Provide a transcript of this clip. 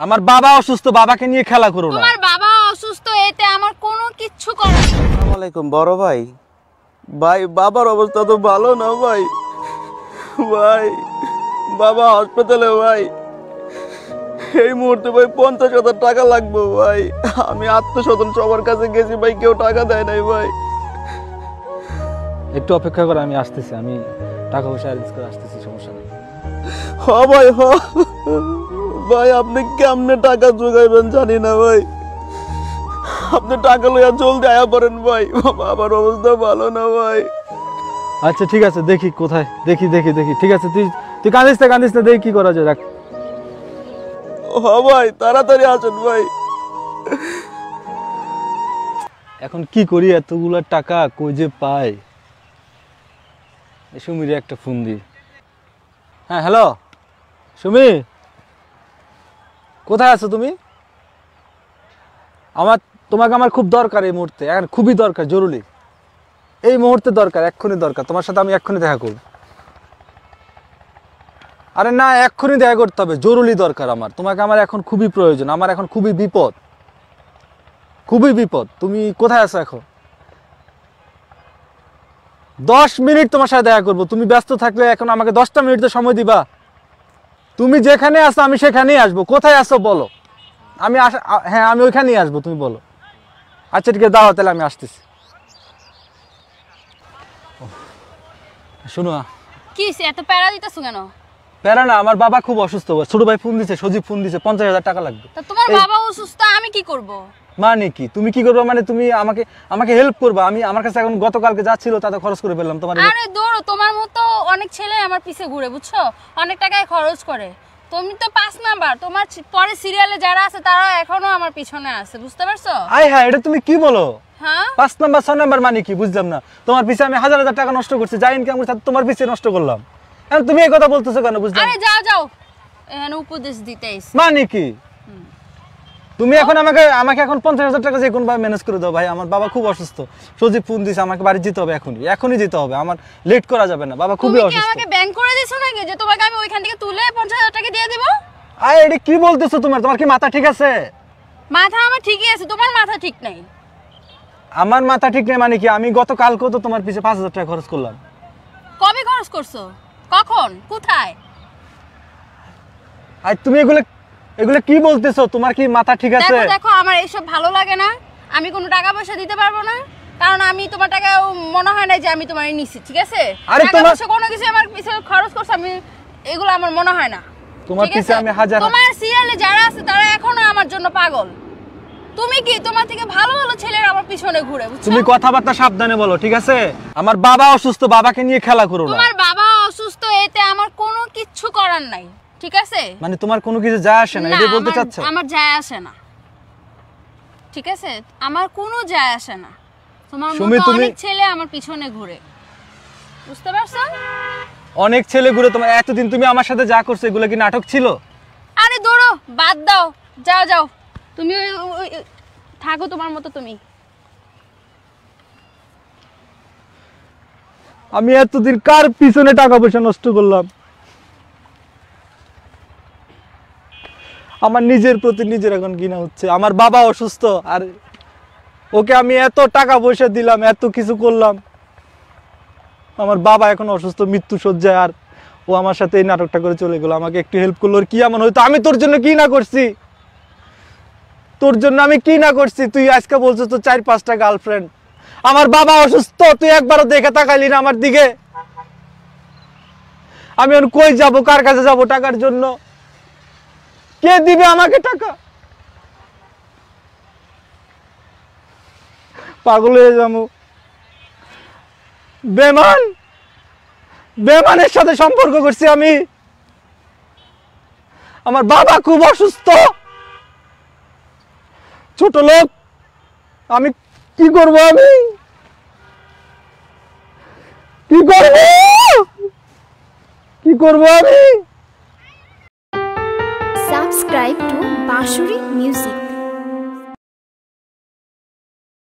আমার বাবা অসুস্থ, বাবাকে নিয়ে খেলা করো না। তোমার বাবা অসুস্থ, এতে আমার কোনো কিচ্ছু করার নেই। আসসালামু আলাইকুম বড় ভাই। ভাই বাবার অবস্থা তো ভালো না ভাই। ভাই বাবা হাসপাতালে ভাই। এই মুহূর্তে ভাই 50,000 টাকা লাগবে ভাই। আমি আত্মস্বজন সবার কাছে গেছি ভাই, কেউ টাকা দেয় নাই ভাই। একটু অপেক্ষা করো, আমি আসতেছি, আমি টাকা পয়সা অ্যারেঞ্জ করে আসতেছি, সমস্যা নেই। হ ভাই হ ভাই, আপনি কেমনে টাকা জোগাইবেন জানি না ভাই। আপনি টাকা লইয়া জলদি আয়া পড়েন ভাই, বাবার অবস্থা ভালো না ভাই। আচ্ছা ঠিক আছে, দেখি কোথায়, দেখি দেখি দেখি, ঠিক আছে, তুই কাঁদিস না, দেখি কি করা যায়। রাখ। হ ভাই তাড়াতাড়ি আসেন ভাই। এখন কি করি, এতগুলা টাকা কই যে পাই। সুমির একটা ফোন দি। হ্যাঁ হ্যালো সুমি, কোথায় আছো তুমি? তোমাকে আমার খুব দরকার এই মুহূর্তে, এখন খুবই দরকার, জরুরি, এই মুহূর্তে দরকার, এক্ষুনি দরকার। তোমার সাথে আমি এক্ষুনি দেখা করব। আরে না, এক্ষুনি দেখা করতে হবে, জরুরি দরকার আমার তোমাকে, আমার এখন খুবই প্রয়োজন, আমার এখন খুবই বিপদ, খুবই বিপদ। তুমি কোথায় আছো এখন? 10 মিনিট তোমার সাথে দেখা করবো। তুমি ব্যস্ত থাকলে এখন আমাকে 10টা মিনিট তো সময় দিবা। তুমি যেখানে আছো আমি সেখানেই আসবো। কোথায় আছো বলো, হ্যাঁ আমি ওইখানেই আসবো, তুমি বলো। আচ্ছা ঠিক আছে, দাও তাহলে আমি আসতেছি। শোনো, কি এত প্যারা দিতেছো কেন? প্যারা না, আমার বাবা খুব অসুস্থ, ছোট ভাই ফোন দিছে, সজীব ফোন দিছে, 50,000 টাকা লাগবে। তা তোমার বাবা অসুস্থ, আমি কি করব? মানে কি তুমি কি করবে? মানে তুমি আমাকে হেল্প করবে। আমার কাছে এখন গতকালকে যা ছিল তাতে খরচ করে ফেললাম তোমার। আরে দৌড়ো, তোমার মতো অনেক ছেলে আমার পিছে ঘুরে, বুঝছো, অনেক টাকায় খরচ করে। তুমি তো 5 নাম্বার, তোমার পরে সিরিয়ালে যারা আছে তারা এখনো আমার পিছনে আছে, বুঝতে পারছো? আয় হ্যাঁ, এটা তুমি কি বলো? হ্যাঁ 5 নাম্বার 6 নাম্বার মানে কি বুঝলাম না। তোমার পিছে আমি হাজার টাকা নষ্ট করছি, যাই ইনকাম করছি তোমার পিছে নষ্ট করলাম। এখন তুমি এই কথা বলতেছো কেন? বুঝলাম। আরে যাও যাও, এখানে উপদেশ দিতে আইছি। মানে কি তুমি এখন আমাকে এখন 50,000 টাকা যে কোন ভাবে ম্যানেজ করে দাও ভাই। আমার বাবা খুব অসুস্থ, সজীব ফোন দিছে, আমাকে বাড়ি যেতে হবে, এখনই যেতে হবে, আমার লেট করা যাবে না। বাবা খুবই অসুস্থ। তুমি কি আমাকে ব্যাংক করে দিছো নাকি যে তোমাকে আমি ওইখান থেকে তুলে 50,000 টাকা দিয়ে দেব? আরে এটা কি বলতেছো? তোমার কি মাথা ঠিক আছে? মাথা আমার ঠিকই আছে, তোমার মাথা ঠিক নাই। আমার মাথা ঠিক নেই মানে কি? আমি গতকালকেও তো তোমার পিছে 5,000 টাকা খরচ করলাম। কবে খরচ করছো? কখন? কোথায়? আর তুমি এগুলো কি বলতেছো? তোমার কি মাথা ঠিক আছে? দেখো আমার এইসব ভালো লাগে না। আমি কোনো টাকা পয়সা দিতে পারবো না, কারণ আমি তোমার টাকা মনে হয় না যে আমি তোমার নিছি, ঠিক আছে? টাকা পয়সা কোনো কিছু আমার পিছে খরচ করছ, আমি এগুলো আমার মনে হয় না। তোমার পিছে আমি হাজার, তোমার সিরিয়ালে যারা আছে তারা এখনো আমার জন্য পাগল। তুমি কি তোমার থেকে ভালো ভালো ছেলেরা আমার পিছনে ঘুরে, বুঝছো? তুমি কথাবার্তা সাবধানে বলো, ঠিক আছে? আমার বাবা অসুস্থ, বাবাকে নিয়ে খেলা করো না। তোমার বাবা অসুস্থ, এতে আমার কোনো কিচ্ছু করার নাই, ঠিক আছে? মানে তোমার কোনো কিছু যায় আসে না, এটা বলতে চাচ্ছো? আমার যায় আসে না, ঠিক আছে? আমার কোনো যায় আসে না। তোমার মতো অনেক ছেলে আমার পিছনে ঘুরে, বুঝতে পারছো? অনেক ছেলে ঘুরে। তোমার এতদিন তুমি আমার সাথে যা করছো এগুলো কি নাটক ছিল? আরে দৌড়ো, বাদ দাও, যাও যাও, তুমি থাকো তোমার মতো। তুমি আমি এতদিন কার পিছনে টাকা পয়সা নষ্ট করলাম? আমার নিজের প্রতি নিজের এখন ঘৃণা হচ্ছে। আমার বাবা অসুস্থ, আর ওকে আমি এত টাকা পয়সা দিলাম, এত কিছু করলাম, আমার বাবা এখন অসুস্থ, মৃত্যু শয্যায়, আর ও আমার সাথে এই নাটকটা করে চলে গেল। আমাকে একটু হেল্প করলো, কি এমন হয়তো? আমি তোর জন্য কি না করছি? তোর জন্য আমি কি না করছি? তুই আজকে বলছো তো 4-5টা গার্লফ্রেন্ড। আমার বাবা অসুস্থ, তুই একবারও দেখে তাকাইলি না আমার দিকে? আমি এখন কই যাব, কার কাছে যাব টাকার জন্য? কে দিবে আমাকে টাকা? পাগল হয়ে যাবো। বেমানের সাথে সম্পর্ক করছি আমি। আমার বাবা খুব অসুস্থ, ছোট লোক, আমি কি করব? আমি কি করব? আমি Subscribe to Bashuri